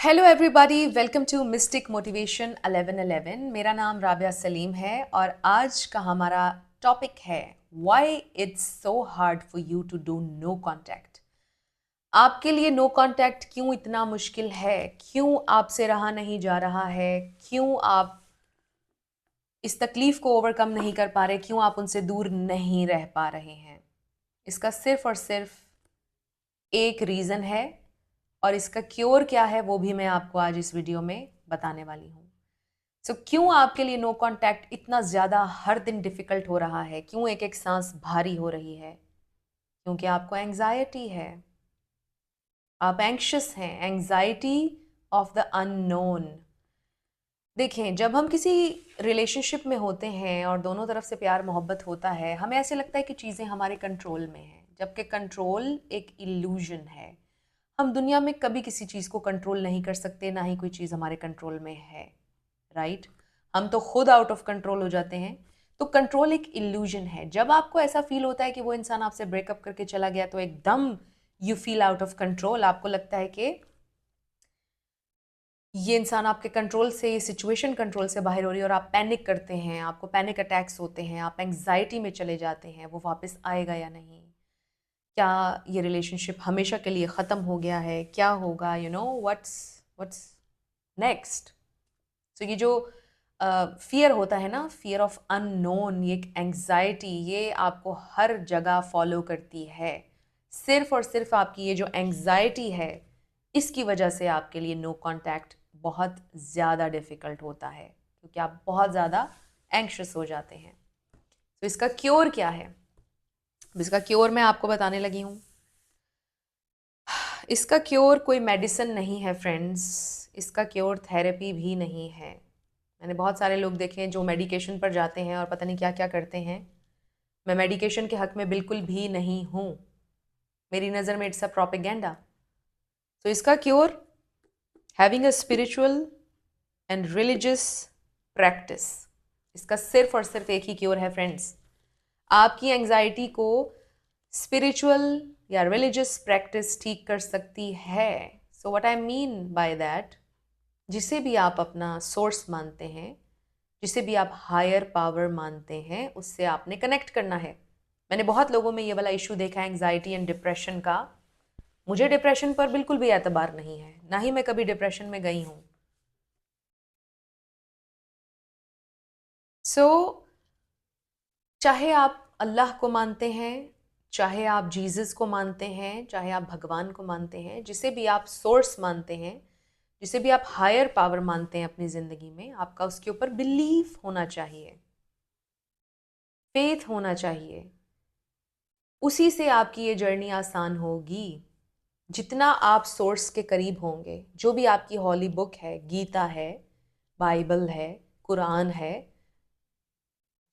Hello everybody, welcome to mystic motivation 1111। मेरा नाम राबिया सलीम है और आज का हमारा टॉपिक है why it's so hard for you to do no contact. आपके लिए नो कांटेक्ट क्यों इतना मुश्किल है? क्यों आपसे रहा नहीं जा रहा है? क्यों आप इस तकलीफ को ओवरकम नहीं कर पा रहे? क्यों आप उनसे दूर नहीं रह पा रहे हैं? इसका सिर्फ और सिर्फ एक रीज़न है और इसका क्योर क्या है वो भी मैं आपको आज इस वीडियो में बताने वाली हूँ। क्यों आपके लिए नो कांटेक्ट इतना ज़्यादा हर दिन डिफ़िकल्ट हो रहा है? क्यों एक-एक सांस भारी हो रही है? क्योंकि आपको एंग्ज़ायटी है। आप एंग्शियस हैं, एंग्ज़ायटी ऑफ द अननोन। देखें, जब हम किसी रिलेशनशिप में होते हैं और दोनों तरफ से प्यार मोहब्बत होता है, हमें ऐसे लगता है कि चीज़ें हमारे कंट्रोल में हैं, जबकि कंट्रोल एक इल्यूज़न है। हम दुनिया में कभी किसी चीज़ को कंट्रोल नहीं कर सकते, ना ही कोई चीज़ हमारे कंट्रोल में है, राइट? हम तो खुद आउट ऑफ कंट्रोल हो जाते हैं। तो कंट्रोल एक इल्यूजन है। जब आपको ऐसा फील होता है कि वो इंसान आपसे ब्रेकअप करके चला गया तो एकदम you feel out of control. आपको लगता है कि ये इंसान आपके कंट्रोल से, ये सिचुएशन कंट्रोल से बाहर हो रही है और आप पैनिक करते हैं, आपको पैनिक अटैक्स होते हैं, आप एंग्जाइटी में चले जाते हैं, वो वापस आएगा या नहीं? क्या ये रिलेशनशिप हमेशा के लिए ख़त्म हो गया है? क्या होगा? You know what's what's next? तो ये जो फियर होता है ना, फियर ऑफ अननोन, ये एक एंग्जाइटी, ये आपको हर जगह फॉलो करती है। सिर्फ और सिर्फ आपकी ये जो एंग्जाइटी है, इसकी वजह से आपके लिए नो कांटेक्ट बहुत ज़्यादा डिफ़िकल्ट होता है, क्योंकि आप बहुत ज़्यादा एंग्शियस हो जाते हैं। तो इसका क्योर क्या है? अब इसका क्योर मैं आपको बताने लगी हूँ। इसका क्योर कोई मेडिसिन नहीं है फ्रेंड्स, इसका क्योर थेरेपी भी नहीं है। मैंने बहुत सारे लोग देखे हैं जो मेडिकेशन पर जाते हैं और पता नहीं क्या क्या करते हैं। मैं मेडिकेशन के हक में बिल्कुल भी नहीं हूँ। मेरी नज़र में इट्स अ प्रोपेगेंडा। तो इसका cure having a spiritual and religious practice. इसका सिर्फ और सिर्फ एक ही क्योर है फ्रेंड्स। आपकी एंग्जाइटी को स्पिरिचुअल या रिलीजियस प्रैक्टिस ठीक कर सकती है। So what I mean by that, जिसे भी आप अपना सोर्स मानते हैं, जिसे भी आप हायर पावर मानते हैं, उससे आपने कनेक्ट करना है। मैंने बहुत लोगों में ये वाला इशू देखा है, एंग्जाइटी एंड डिप्रेशन का। मुझे डिप्रेशन पर बिल्कुल भी एतबार नहीं है, ना ही मैं कभी डिप्रेशन में गई हूँ। सो चाहे आप अल्लाह को मानते हैं, चाहे आप जीसस को मानते हैं, चाहे आप भगवान को मानते हैं, जिसे भी आप सोर्स मानते हैं, जिसे भी आप हायर पावर मानते हैं अपनी ज़िंदगी में, आपका उसके ऊपर बिलीफ होना चाहिए, फेथ होना चाहिए। उसी से आपकी ये जर्नी आसान होगी। जितना आप सोर्स के करीब होंगे, जो भी आपकी हॉली बुक है, गीता है, बाइबल है, कुरान है,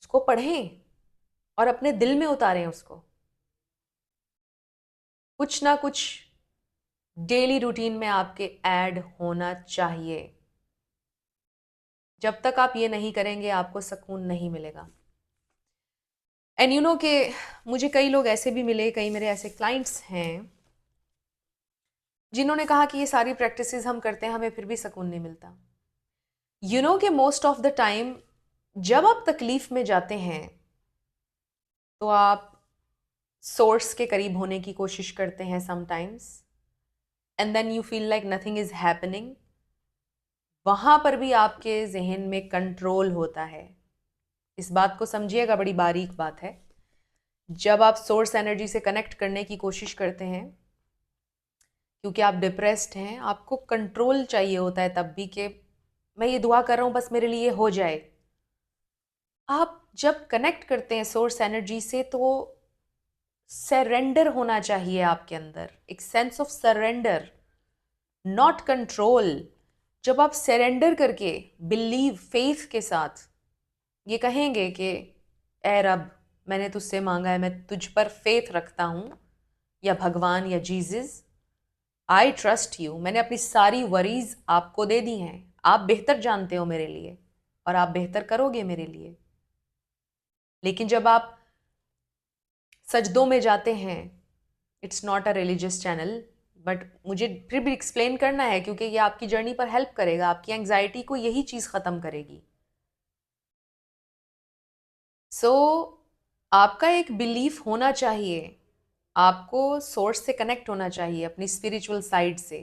उसको पढ़ें और अपने दिल में उतारें उसको। कुछ ना कुछ डेली रूटीन में आपके ऐड होना चाहिए। जब तक आप ये नहीं करेंगे, आपको सुकून नहीं मिलेगा। एंड यू नो कि मुझे कई लोग ऐसे भी मिले, कई मेरे ऐसे क्लाइंट्स हैं जिन्होंने कहा कि ये सारी प्रैक्टिसेस हम करते हैं, हमें फिर भी सुकून नहीं मिलता। यू नो कि मोस्ट ऑफ द टाइम जब आप तकलीफ में जाते हैं तो आप सोर्स के करीब होने की कोशिश करते हैं sometimes, and then you feel like nothing is happening. वहां पर भी आपके जहन में कंट्रोल होता है। इस बात को समझिएगा, बड़ी बारीक बात है। जब आप सोर्स एनर्जी से कनेक्ट करने की कोशिश करते हैं, क्योंकि आप डिप्रेस्ड हैं, आपको कंट्रोल चाहिए होता है तब भी कि मैं ये दुआ कर रहा हूँ बस मेरे लिए हो जाए। आप जब कनेक्ट करते हैं सोर्स एनर्जी से तो सरेंडर होना चाहिए आपके अंदर, एक sense of surrender, not control. जब आप सरेंडर करके बिलीव, फेथ के साथ ये कहेंगे कि ए रब, मैंने तुझसे मांगा है, मैं तुझ पर फेथ रखता हूँ, या भगवान या जीसस, आई ट्रस्ट यू, मैंने अपनी सारी वरीज आपको दे दी हैं, आप बेहतर जानते हो मेरे लिए और आप बेहतर करोगे मेरे लिए। लेकिन जब आप सजदों में जाते हैं, it's not a religious channel, but मुझे फिर भी एक्सप्लेन करना है क्योंकि ये आपकी जर्नी पर हेल्प करेगा, आपकी एंग्जाइटी को यही चीज़ ख़त्म करेगी। सो आपका एक बिलीफ होना चाहिए, आपको सोर्स से कनेक्ट होना चाहिए, अपनी स्पिरिचुअल साइड से,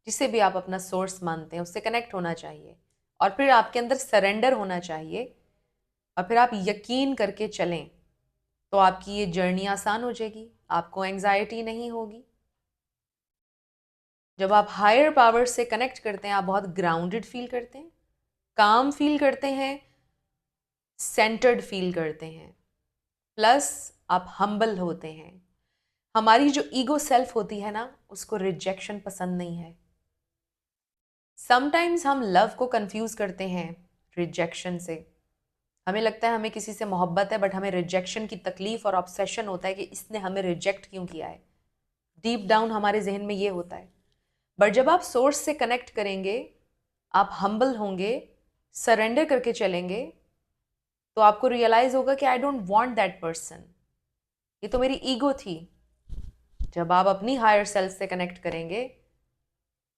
जिसे भी आप अपना सोर्स मानते हैं उससे कनेक्ट होना चाहिए, और फिर आपके अंदर सरेंडर होना चाहिए, और फिर आप यकीन करके चलें तो आपकी ये जर्नी आसान हो जाएगी, आपको एंग्जाइटी नहीं होगी। जब आप हायर पावर से कनेक्ट करते हैं आप बहुत ग्राउंडेड फील करते हैं, काम फील करते हैं, सेंटर्ड फील करते हैं, प्लस आप हम्बल होते हैं। हमारी जो ईगो सेल्फ होती है ना, उसको रिजेक्शन पसंद नहीं है। समटाइम्स हम लव को कंफ्यूज करते हैं रिजेक्शन से। हमें लगता है हमें किसी से मोहब्बत है, बट हमें रिजेक्शन की तकलीफ और ऑब्सेशन होता है कि इसने हमें रिजेक्ट क्यों किया है। डीप डाउन हमारे जहन में ये होता है। बट जब आप सोर्स से कनेक्ट करेंगे, आप हम्बल होंगे, सरेंडर करके चलेंगे, तो आपको रियलाइज होगा कि I don't want that person, ये तो मेरी ईगो थी। जब आप अपनी हायर सेल्फ से कनेक्ट करेंगे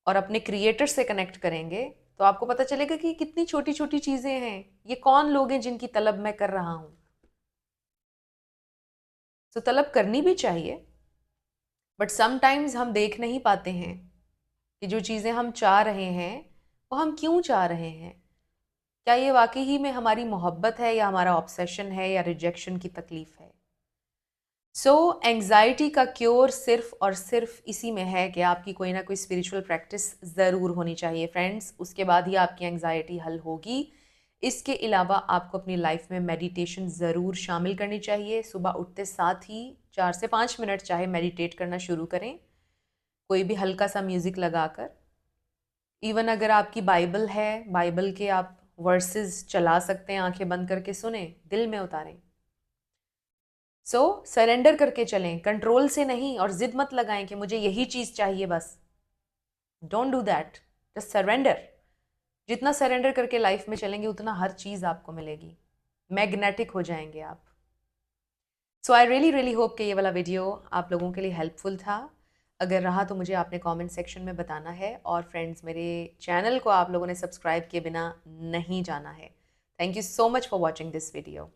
और अपने क्रिएटर से कनेक्ट करेंगे, तो आपको पता चलेगा कि कितनी छोटी छोटी चीजें हैं, ये कौन लोग हैं जिनकी तलब मैं कर रहा हूं। तो तलब करनी भी चाहिए, बट समटाइम्स हम देख नहीं पाते हैं कि जो चीज़ें हम चाह रहे हैं वो हम क्यों चाह रहे हैं। क्या ये वाकई ही में हमारी मोहब्बत है, या हमारा ऑब्सेशन है, या रिजेक्शन की तकलीफ है। सो एंग्जाइटी का क्योर सिर्फ और सिर्फ इसी में है कि आपकी कोई ना कोई स्पिरिचुअल प्रैक्टिस ज़रूर होनी चाहिए फ्रेंड्स, उसके बाद ही आपकी एंग्जाइटी हल होगी। इसके अलावा आपको अपनी लाइफ में मेडिटेशन ज़रूर शामिल करनी चाहिए। सुबह उठते साथ ही 4 से 5 मिनट चाहे मेडिटेट करना शुरू करें, कोई भी हल्का सा म्यूज़िक लगाकर। इवन अगर आपकी बाइबल है, बाइबल के आप वर्सेस चला सकते हैं, आंखें बंद करके सुने, दिल में उतारें। सो सरेंडर करके चलें, कंट्रोल से नहीं, और जिद मत लगाएं कि मुझे यही चीज़ चाहिए बस। Don't do that, just surrender. जितना सरेंडर करके लाइफ में चलेंगे उतना हर चीज़ आपको मिलेगी, मैग्नेटिक हो जाएंगे आप। सो आई रियली रियली होप कि ये वाला वीडियो आप लोगों के लिए हेल्पफुल था। अगर रहा तो मुझे आपने कमेंट सेक्शन में बताना है, और फ्रेंड्स मेरे चैनल को आप लोगों ने सब्सक्राइब किए बिना नहीं जाना है। Thank you so much for watching this video.